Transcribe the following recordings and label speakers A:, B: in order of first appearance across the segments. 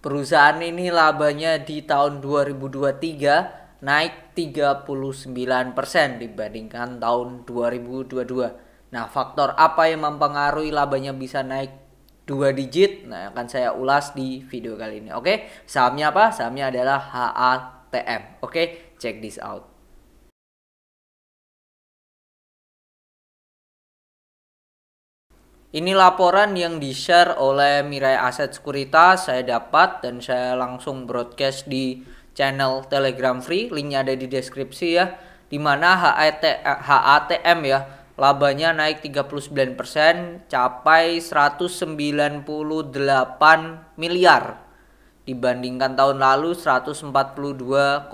A: Perusahaan ini labanya di tahun 2023 naik 39% dibandingkan tahun 2022. Nah, faktor apa yang mempengaruhi labanya bisa naik 2 digit? Nah, akan saya ulas di video kali ini. Oke, sahamnya apa? Sahamnya adalah HATM. Oke, check this out. Ini laporan yang di-share oleh Mirai Aset Sekuritas, saya dapat dan saya langsung broadcast di channel Telegram Free, linknya ada di deskripsi ya. Dimana HATM ya, labanya naik 39%, capai 198 miliar dibandingkan tahun lalu 142,5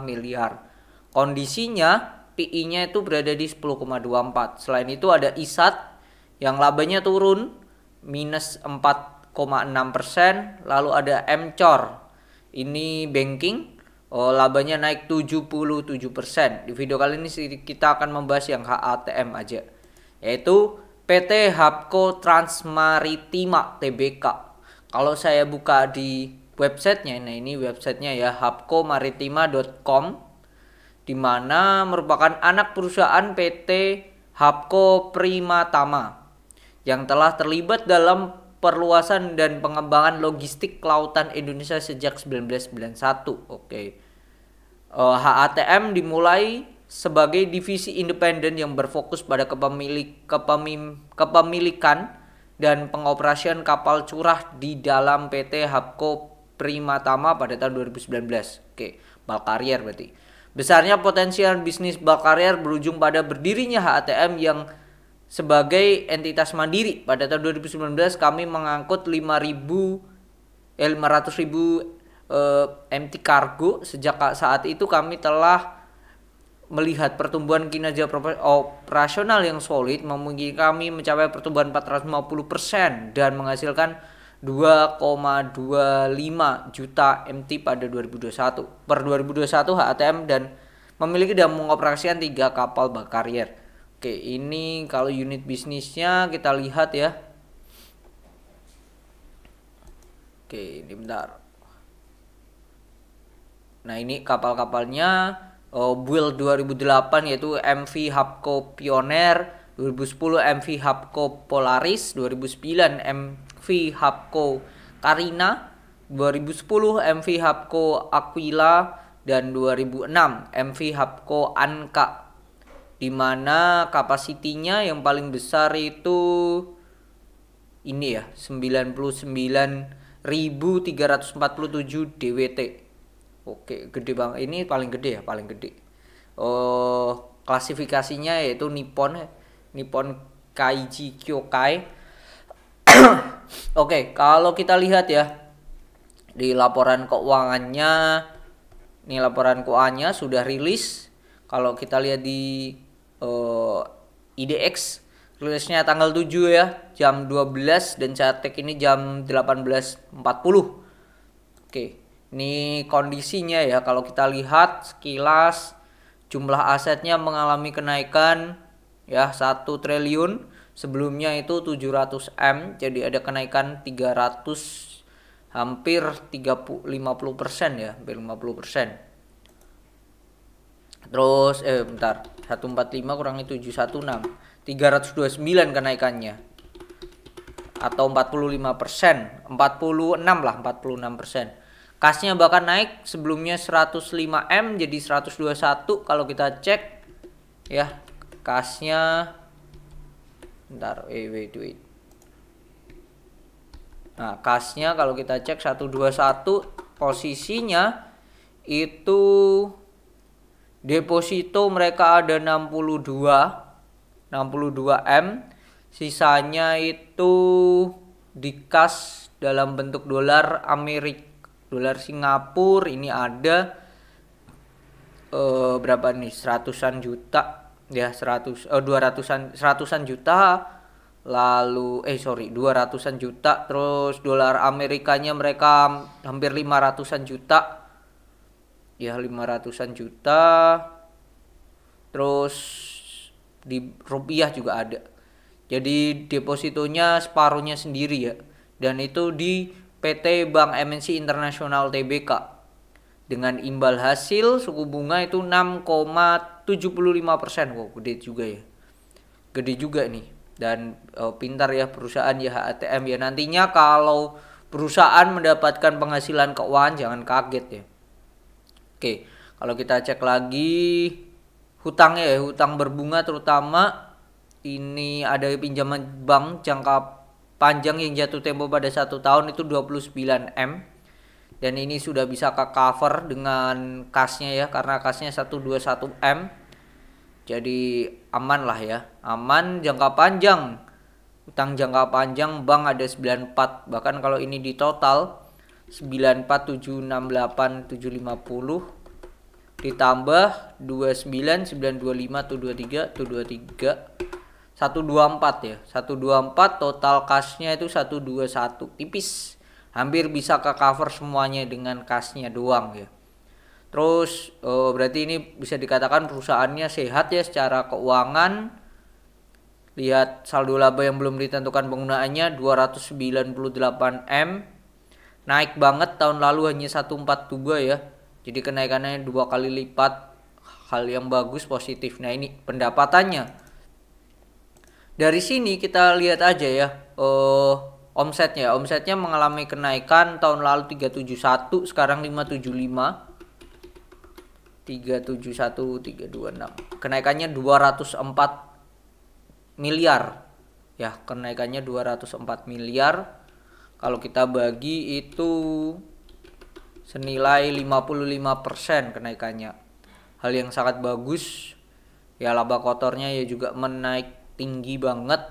A: miliar. Kondisinya PI-nya itu berada di 10,24. Selain itu ada ISAT yang labanya turun minus 4,6%. Lalu ada MCOR, ini banking, labanya naik 77%. Di video kali ini kita akan membahas yang HATM aja, yaitu PT Hapko Transmaritima Tbk. Kalau saya buka di websitenya, nah ini websitenya ya, hapkomaritima.com, dimana merupakan anak perusahaan PT Hapko Primatama yang telah terlibat dalam perluasan dan pengembangan logistik kelautan Indonesia sejak 1991. Oke. HATM dimulai sebagai divisi independen yang berfokus pada kepemilikan dan pengoperasian kapal curah di dalam PT Hapko Primatama pada tahun 2019. Oke, bulk carrier berarti. Besarnya potensial bisnis bulk carrier berujung pada berdirinya HATM yang sebagai entitas mandiri. Pada tahun 2019 kami mengangkut 500.000 MT kargo. Sejak saat itu kami telah melihat pertumbuhan kinerja operasional yang solid, memungkinkan kami mencapai pertumbuhan 450% dan menghasilkan 2,25 juta MT pada 2021. Per 2021 HATM dan memiliki dan mengoperasikan 3 kapal bulk carrier. Oke, ini kalau unit bisnisnya kita lihat ya. Oke, ini bentar. Nah, ini kapal-kapalnya build 2008 yaitu MV Hapko Pioneer, 2010 MV Hapko Polaris, 2009 MV Hapko Carina, 2010 MV Hapko Aquila, dan 2006 MV Hapko Anka, di mana kapasitinya yang paling besar itu ini ya, 99.347 DWT. Oke, gede banget. Ini paling gede ya, paling gede. Klasifikasinya yaitu Nippon Kaiji Kyokai. Oke, kalau kita lihat ya di laporan keuangannya, ini laporan keuangannya sudah rilis. Kalau kita lihat di IDX, rilisnya tanggal 7 ya, jam 12, dan cetek ini jam 18.40. Oke, ini kondisinya ya. Kalau kita lihat sekilas, jumlah asetnya mengalami kenaikan ya, 1 triliun. Sebelumnya itu 700 M, jadi ada kenaikan 300, hampir 50% ya, hampir 50%. Terus bentar, 145 kurangi 716, 329 kenaikannya, atau 45%, 46 lah, 46%. Kasnya bahkan naik, sebelumnya 105 M jadi 121. Kalau kita cek ya, kasnya bentar, wait. Nah, kasnya kalau kita cek 121, posisinya itu deposito mereka ada 62 M, sisanya itu dikas dalam bentuk dolar Amerika, dolar Singapura. Ini ada berapa nih, 100-an juta ya, 100-an juta, lalu 200-an juta. Terus dolar Amerikanya mereka hampir 500-an juta ya, 500-an juta. Terus di rupiah juga ada. Jadi depositonya separuhnya sendiri ya, dan itu di PT Bank MNC Internasional Tbk. Dengan imbal hasil suku bunga itu 6,75%. Wow, gede juga ya. Gede juga nih. Dan pintar ya perusahaan ya HATM ya. Nantinya kalau perusahaan mendapatkan penghasilan keuangan jangan kaget ya. Oke, kalau kita cek lagi hutangnya ya, hutang berbunga terutama ini ada pinjaman bank jangka panjang yang jatuh tempo pada 1 tahun itu 29 M. Dan ini sudah bisa ke cover dengan kasnya ya, karena kasnya 121 M. Jadi aman lah ya, aman jangka panjang. Utang jangka panjang bank ada 94. Bahkan kalau ini di total 94 768 750 ditambah 29 925 223 223 124 ya. 124 total kasnya itu 121. Tipis. Hampir bisa ke cover semuanya dengan kasnya doang ya. Terus berarti ini bisa dikatakan perusahaannya sehat ya secara keuangan. Lihat saldo laba yang belum ditentukan penggunaannya 298 M. Naik banget, tahun lalu hanya 142 ya. Jadi kenaikannya 2 kali lipat. Hal yang bagus, positif. Nah ini pendapatannya. Dari sini kita lihat aja ya. Omsetnya mengalami kenaikan, tahun lalu 371, sekarang 575. 371 326. Kenaikannya 204 miliar. Ya, kenaikannya 204 miliar. Kalau kita bagi itu senilai 55% kenaikannya. Hal yang sangat bagus. Ya, laba kotornya ya juga menaik tinggi banget.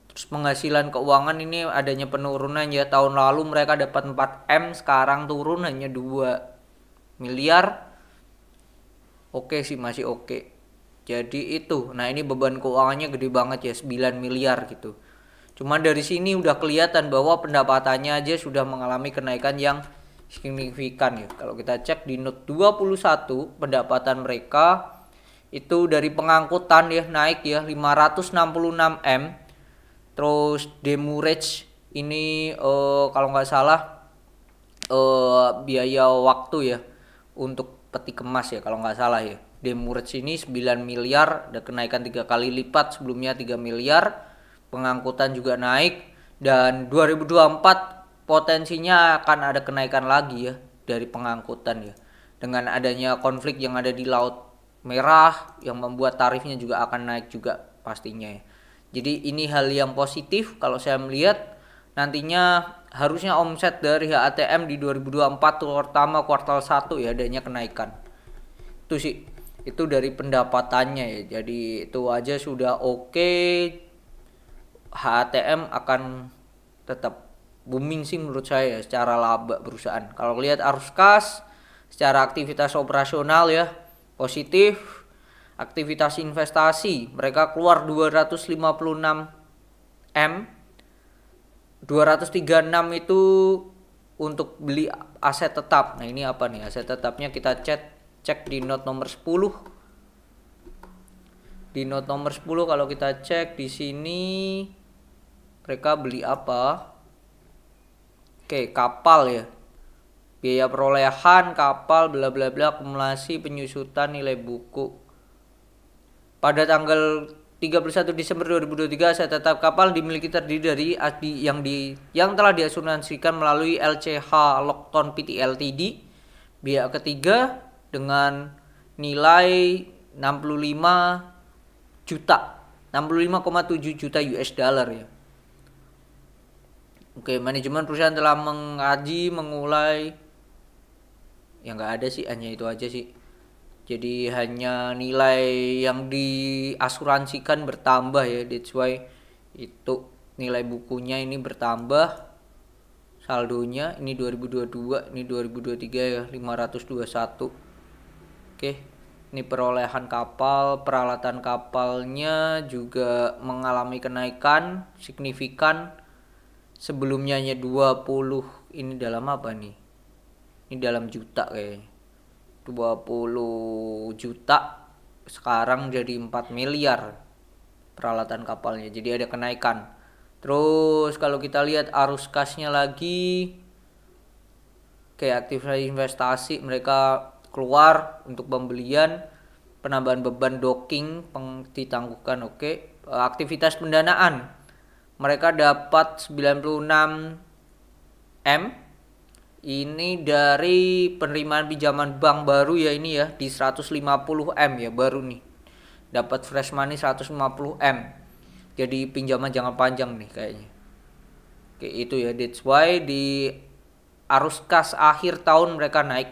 A: Terus penghasilan keuangan ini adanya penurunan ya. Tahun lalu mereka dapat 4 M, sekarang turun hanya 2 miliar. Oke sih, masih oke. Jadi itu. Nah, ini beban keuangannya gede banget ya, 9 miliar gitu. Cuma dari sini udah kelihatan bahwa pendapatannya aja sudah mengalami kenaikan yang signifikan ya. Kalau kita cek di note 21 pendapatan mereka itu dari pengangkutan ya naik ya 566 M. Terus demurrage ini kalau nggak salah biaya waktu ya untuk peti kemas ya kalau nggak salah ya. Demurrage ini 9 miliar, ada kenaikan 3 kali lipat, sebelumnya 3 miliar. Pengangkutan juga naik dan 2024 potensinya akan ada kenaikan lagi ya dari pengangkutan ya. Dengan adanya konflik yang ada di Laut Merah yang membuat tarifnya juga akan naik juga pastinya ya. Jadi ini hal yang positif kalau saya melihat nantinya harusnya omset dari HATM di 2024 terutama kuartal 1 ya adanya kenaikan. Itu sih, itu dari pendapatannya ya. Jadi itu aja sudah oke. HATM akan tetap booming sih menurut saya secara laba perusahaan. Kalau lihat arus kas secara aktivitas operasional ya positif. Aktivitas investasi mereka keluar 256 M. 236 itu untuk beli aset tetap. Nah, ini apa nih? Aset tetapnya kita cek di note nomor 10. Di note nomor 10 kalau kita cek di sini mereka beli apa? Oke, kapal ya. Biaya perolehan kapal bla bla bla, akumulasi penyusutan nilai buku. Pada tanggal 31 Desember 2023 aset tetap kapal dimiliki terdiri dari yang telah diasuransikan melalui LCH Lockton Pty Ltd. Biaya ketiga dengan nilai 65,7 juta US dollar ya. Oke, manajemen perusahaan telah mengurai ya nggak ada sih, hanya itu aja sih. Jadi hanya nilai yang diasuransikan bertambah ya, that's why itu nilai bukunya ini bertambah. Saldonya ini 2022, ini 2023 ya 521. Oke, ini perolehan kapal, peralatan kapalnya juga mengalami kenaikan signifikan. Sebelumnya hanya 20, ini dalam apa nih? Ini dalam juta kayaknya. 20 juta sekarang jadi 4 miliar peralatan kapalnya. Jadi ada kenaikan. Terus kalau kita lihat arus kasnya lagi kayak aktivitas investasi mereka keluar untuk pembelian, penambahan beban docking ditangguhkan. Aktivitas pendanaan mereka dapat 96 M ini dari penerimaan pinjaman bank baru ya, ini ya di 150 M ya, baru nih dapat fresh money 150 M. Jadi pinjaman jangka panjang nih kayaknya. Oke, itu ya, that's why di arus kas akhir tahun mereka naik.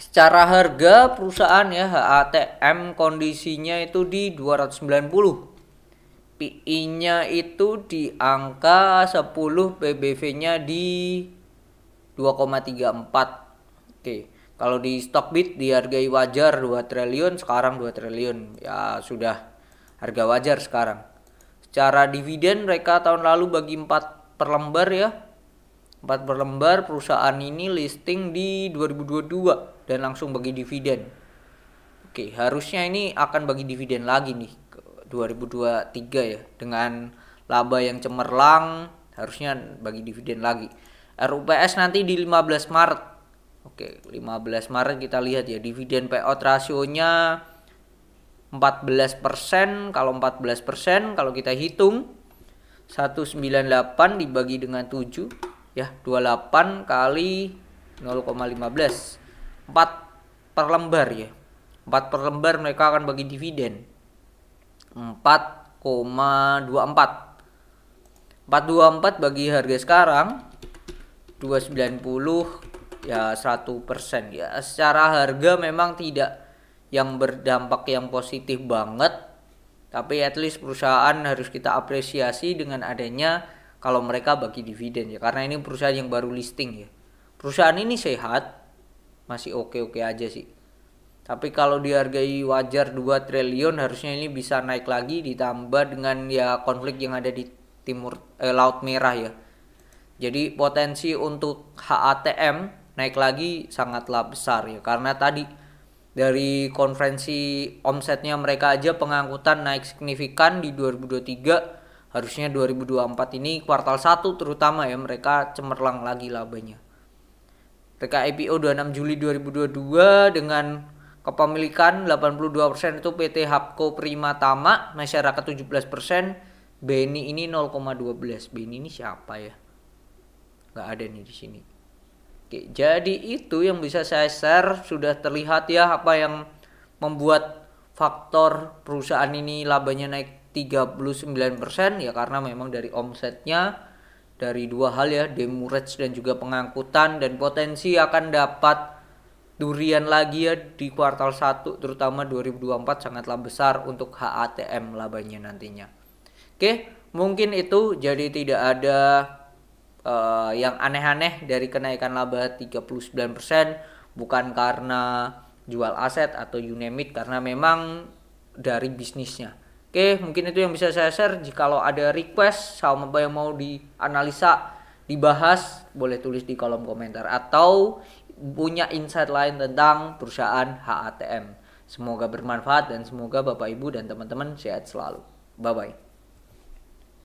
A: Secara harga perusahaan ya, HATM kondisinya itu di 290. PI-nya itu di angka 10, PBV-nya di 2,34. Oke, kalau di Stockbit dihargai wajar 2 triliun, sekarang 2 triliun. Ya sudah harga wajar sekarang. Secara dividen mereka tahun lalu bagi 4 per lembar ya. 4 per lembar, perusahaan ini listing di 2022 dan langsung bagi dividen. Oke, harusnya ini akan bagi dividen lagi nih 2023 ya, dengan laba yang cemerlang harusnya bagi dividen lagi. RUPS nanti di 15 Maret. Oke, 15 Maret kita lihat ya, dividen payout rasionya 14%. Kalau 14% kalau kita hitung 198 dibagi dengan 7 ya, 28 kali 0,15, 4 per lembar ya. 4 per lembar mereka akan bagi dividen 4,24 bagi harga sekarang 290 ya, 100% ya. Secara harga memang tidak yang berdampak yang positif banget, tapi at least perusahaan harus kita apresiasi dengan adanya kalau mereka bagi dividen ya, karena ini perusahaan yang baru listing ya. Perusahaan ini sehat, masih oke-oke aja sih. Tapi kalau dihargai wajar 2 triliun harusnya ini bisa naik lagi, ditambah dengan ya konflik yang ada di Laut Merah ya. Jadi potensi untuk HATM naik lagi sangatlah besar ya, karena tadi dari konferensi omsetnya mereka aja pengangkutan naik signifikan di 2023. Harusnya 2024 ini kuartal 1 terutama ya mereka cemerlang lagi labanya. Mereka IPO 26 Juli 2022 dengan kepemilikan 82% itu PT Hapko Primatama, masyarakat 17%, BNI ini 0,12. BNI ini siapa ya? Nggak ada nih di sini. Oke, jadi itu yang bisa saya share. Sudah terlihat ya apa yang membuat faktor perusahaan ini labanya naik 39% ya, karena memang dari omsetnya, dari dua hal ya, demurrage dan juga pengangkutan, dan potensi akan dapat durian lagi ya di kuartal 1 terutama 2024 sangatlah besar untuk HATM labanya nantinya. Oke, mungkin itu, jadi tidak ada yang aneh-aneh dari kenaikan laba 39%, bukan karena jual aset atau you name it, karena memang dari bisnisnya. Oke, mungkin itu yang bisa saya share. Jikalau ada request sama apa yang mau dianalisa, dibahas, boleh tulis di kolom komentar, atau punya insight lain tentang perusahaan HATM. Semoga bermanfaat dan semoga Bapak Ibu dan teman-teman sehat selalu. Bye bye.